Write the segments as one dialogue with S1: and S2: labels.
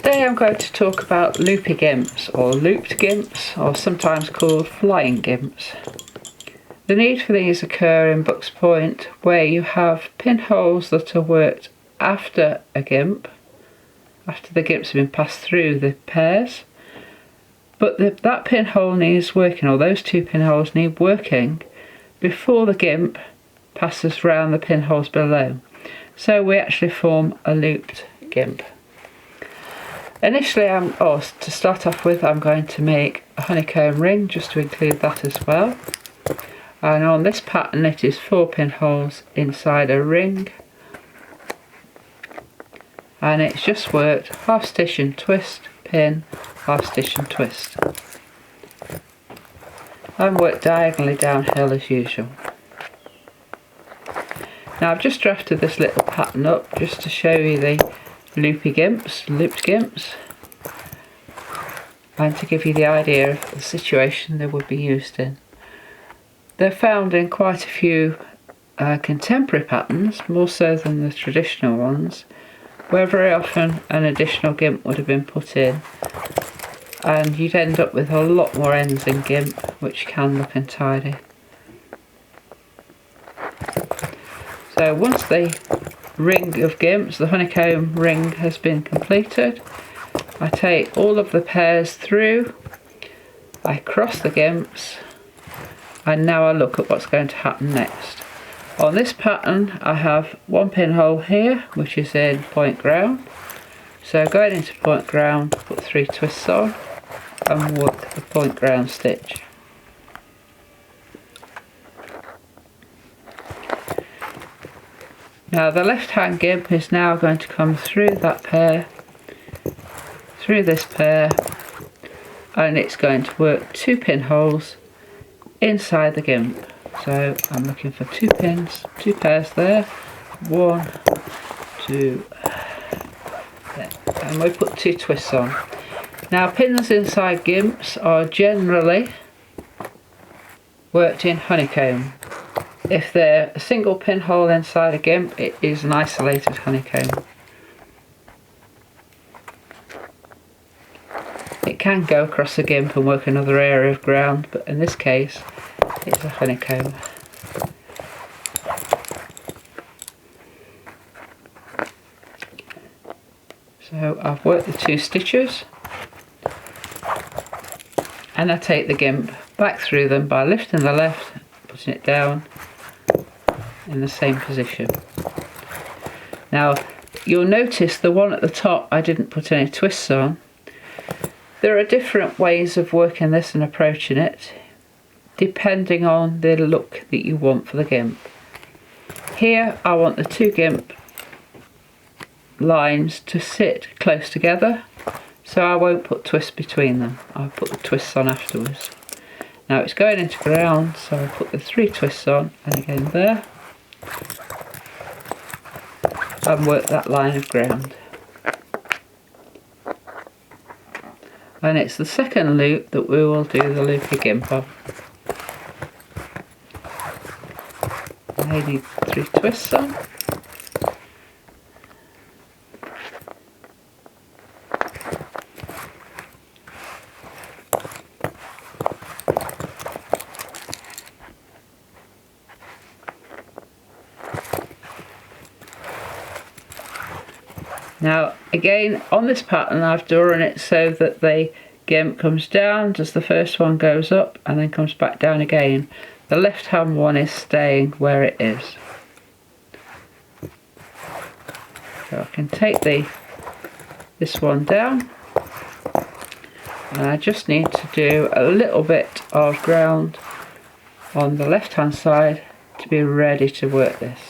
S1: Today I'm going to talk about loopy gimps or looped gimps, or sometimes called flying gimps. The need for these occur in Buck's Point, where you have pinholes that are worked after a gimp, after the gimps have been passed through the pairs, but that pinhole needs working, or those two pinholes need working before the gimp passes round the pinholes below. So we actually form a looped gimp. Initially, to start off with, I'm going to make a honeycomb ring just to include that as well. And on this pattern it is 4 pinholes inside a ring. And it's just worked half stitch and twist, pin, half stitch and twist. And worked diagonally downhill as usual. Now I've just drafted this little pattern up just to show you the loopy gimps, looped gimps, and to give you the idea of the situation they would be used in. They're found in quite a few contemporary patterns, more so than the traditional ones, where very often an additional gimp would have been put in, and you'd end up with a lot more ends in gimp, which can look untidy. So once the ring of gimps, the honeycomb ring, has been completed, I take all of the pairs through, I cross the gimps, and now I look at what's going to happen next. On this pattern I have 1 pinhole here, which is in point ground, so going into point ground, put 3 twists on and work the point ground stitch. Now the left hand gimp is now going to come through that pair, through this pair, and it's going to work 2 pinholes inside the gimp. So I'm looking for 2 pins, 2 pairs there, 1, 2, there. And we put 2 twists on. Now pins inside gimps are generally worked in honeycomb. If they're a single pinhole inside a gimp, it is an isolated honeycomb. It can go across a gimp and work another area of ground, but in this case it's a honeycomb. So I've worked the 2 stitches, and I take the gimp back through them by lifting the left, putting it down in the same position. Now you'll notice the one at the top I didn't put any twists on. There are different ways of working this and approaching it depending on the look that you want for the gimp. Here I want the 2 gimp lines to sit close together, so I won't put twists between them. I'll put the twists on afterwards. Now it's going into ground, so I put the 3 twists on, and again there, and work that line of ground. And it's the second loop that we will do the loopy gimp on. I need 3 twists on. Now again, on this pattern I've drawn it so that the gimp comes down, just the first one goes up and then comes back down again. The left hand one is staying where it is. So I can take this one down, and I just need to do a little bit of ground on the left hand side to be ready to work this.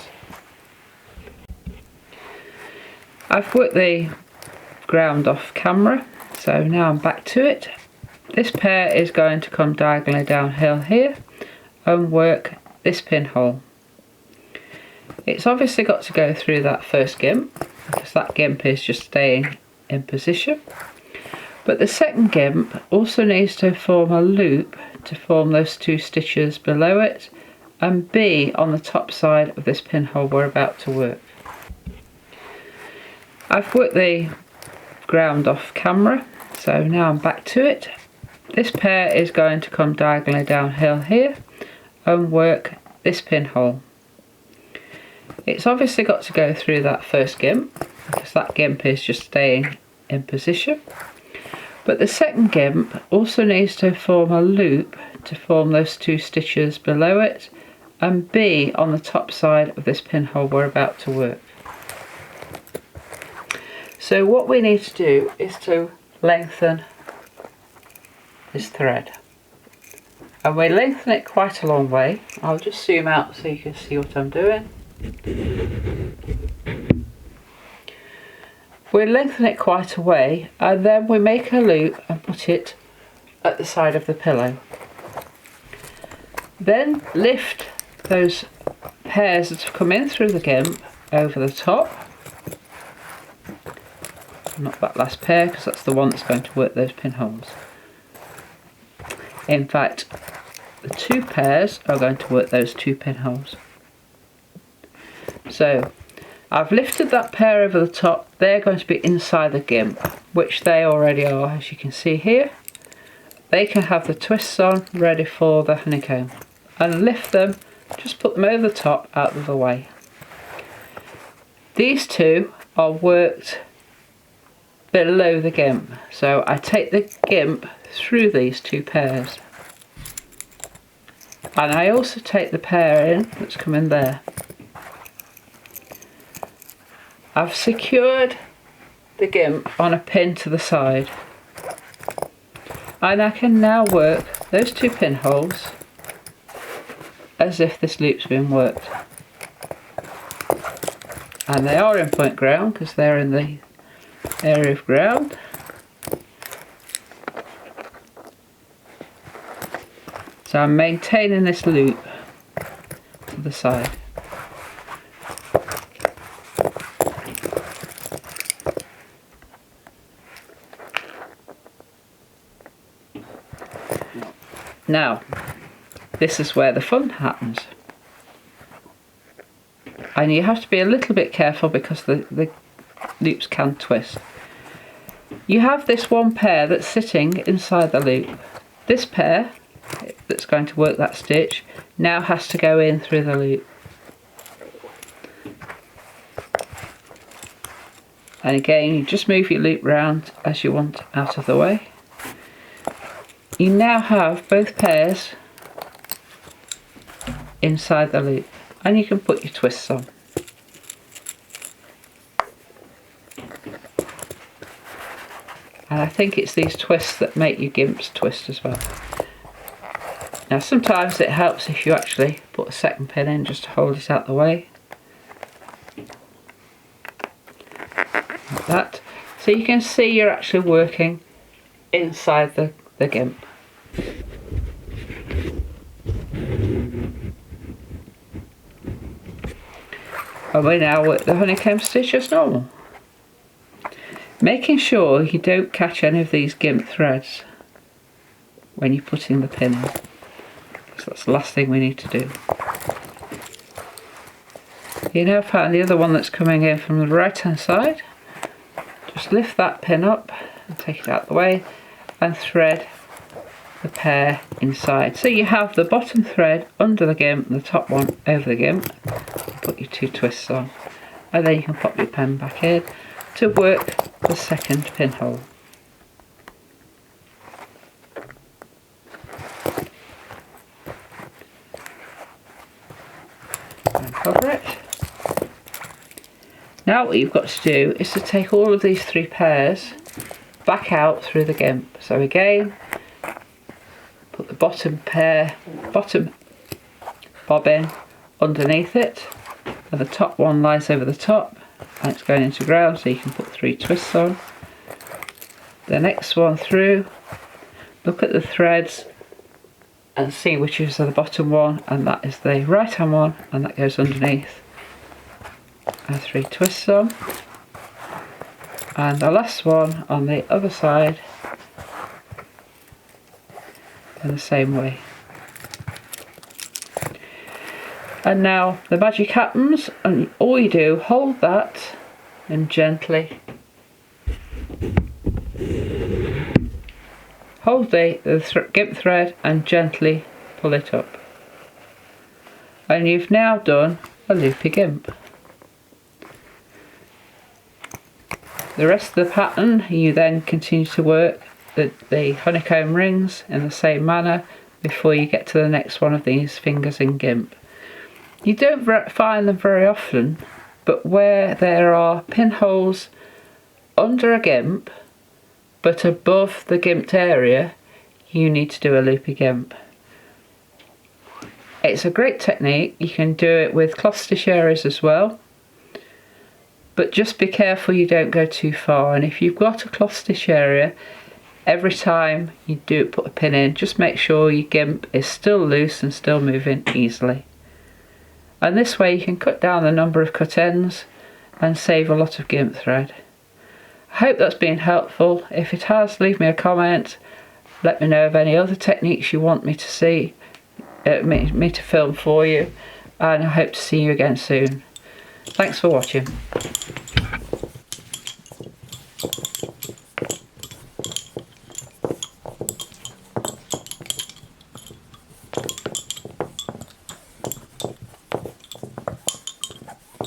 S1: I've worked the ground off camera, so now I'm back to it. This pair is going to come diagonally downhill here and work this pinhole. It's obviously got to go through that first gimp, because that gimp is just staying in position. But the second gimp also needs to form a loop to form those 2 stitches below it and be on the top side of this pinhole we're about to work. I've worked the ground off camera, so now I'm back to it. This pair is going to come diagonally downhill here and work this pinhole. It's obviously got to go through that first gimp because that gimp is just staying in position. But the second gimp also needs to form a loop to form those 2 stitches below it and be on the top side of this pinhole we're about to work. So what we need to do is to lengthen this thread. And we lengthen it quite a long way. I'll just zoom out so you can see what I'm doing. We lengthen it quite a way and then we make a loop and put it at the side of the pillow. Then lift those pairs that have come in through the gimp over the top. Not that last pair because that's the one that's going to work those pinholes. In fact, the 2 pairs are going to work those 2 pinholes. So I've lifted that pair over the top. They're going to be inside the gimp, which they already are, as you can see here. They can have the twists on ready for the honeycomb. And lift them, just put them over the top out of the way. These 2 are worked below the gimp. So I take the gimp through these 2 pairs. And I also take the pair in that's come in there. I've secured the gimp on a pin to the side and I can now work those 2 pinholes as if this loop's been worked. And they are in point ground because they're in the area of ground. So I'm maintaining this loop to the side. Now, this is where the fun happens. And you have to be a little bit careful because the loops can twist. You have this one pair that's sitting inside the loop. This pair that's going to work that stitch now has to go in through the loop. And again, you just move your loop round as you want out of the way. You now have both pairs inside the loop and you can put your twists on. And I think it's these twists that make your gimps twist as well. Now sometimes it helps if you actually put a second pin in just to hold it out the way. Like that. So you can see you're actually working inside the gimp. And we now work the honeycomb stitch as normal. Making sure you don't catch any of these gimp threads when you're putting the pin in. So that's the last thing we need to do. You now find the other one that's coming in from the right hand side. Just lift that pin up and take it out of the way and thread the pair inside. So you have the bottom thread under the gimp and the top one over the gimp. Put your 2 twists on and then you can pop your pen back in to work the second pinhole. And cover it. Now what you've got to do is to take all of these 3 pairs back out through the gimp. So again, put the bottom bobbin underneath it, and the top one lies over the top and it's going into ground, so you can put 3 twists on. The next one through, look at the threads and see which is the bottom one, and that is the right hand one, and that goes underneath, and 3 twists on. And the last one on the other side in the same way. And now the magic happens, and all you do, hold that and gently hold the gimp thread and gently pull it up. And you've now done a loopy gimp. The rest of the pattern you then continue to work the honeycomb rings in the same manner before you get to the next one of these fingers in gimp. You don't find them very often, but where there are pinholes under a gimp but above the gimped area, you need to do a loopy gimp. It's a great technique. You can do it with cloth stitch areas as well, but just be careful you don't go too far. And if you've got a cloth stitch area, every time you do put a pin in, just make sure your gimp is still loose and still moving easily. And this way you can cut down the number of cut ends and save a lot of gimp thread. I hope that's been helpful. If it has, leave me a comment. Let me know of any other techniques you want me to see, me to film for you, and I hope to see you again soon. Thanks for watching.